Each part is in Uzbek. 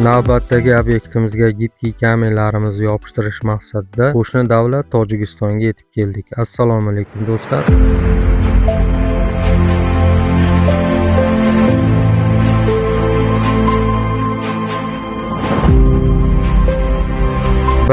Navbatdagi obyektimizga gibkiy kamerlarimizni yopishtirish maqsadida qo'shni davlat Tojikistonga yetib keldik. Assalomu alaykum do'stlar.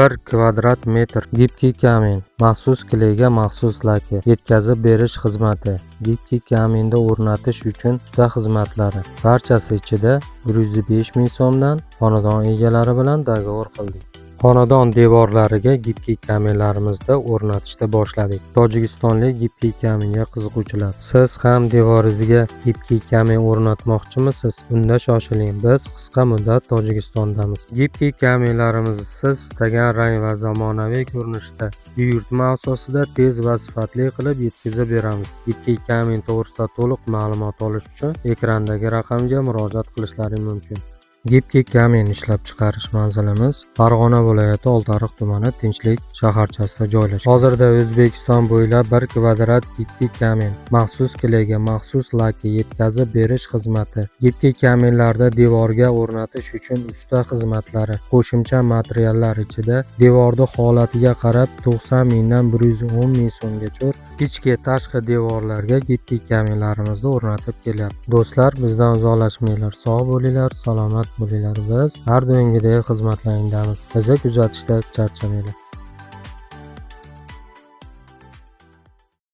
1 kvadrat metr gibkiy kamin, maxsus klega, maxsus laki, yetkazib berish xizmati. Gibkiy kaminda o'rnatish uchun usta xizmatlari. Barchasi ichida 105 ming so'mdan xonadon egalari bilan dogovor qildik. Xonadon devorlariga gibkiy kaminlarimizda o'rnatishda boshladik. Tojikistonlik gibkiy kaminga qiziquvchilar, siz ham devoringizga gibkiy kamin o'rnatmoqchimisiz? Unda shoshiling, biz qisqa muddat Tojikistondamiz. Gibkiy kaminlarimizni siz istagan rang va zamonaviy ko'rinishda buyurtma asosida tez va sifatli qilib yetkazib beramiz. Gibkiy kamin to'g'risida to'liq ma'lumot olish uchun ekrandagi raqamga murojaat qilishlaring mumkin. Gibkiy kamin ishlab chiqarish manzilimiz Farg'ona viloyati Oltiariq tumani Tinchlik shaharchasida joylashgan. Hozirda O'zbekiston bo'ylab 1 kvadrat gibkiy kamin, maxsus klega, maxsus laki, yetkazib berish xizmati. Gibkiy kaminlarda devorga o'rnatish uchun usta xizmatlari, qo'shimcha materiallar ichida devorni holatiga qarab 90 mingdan 110 ming so'mgacha ichki tashqi devorlarga gibkiy kaminlarimizni o'rnatib kelyapti. Do'stlar, bizdan uzoqlashmanglar, sog' bo'linglar, salomat bo'linglar. Biz har doimgidek xizmatlaringdamiz. Bizni kuzatishda charchamanglar.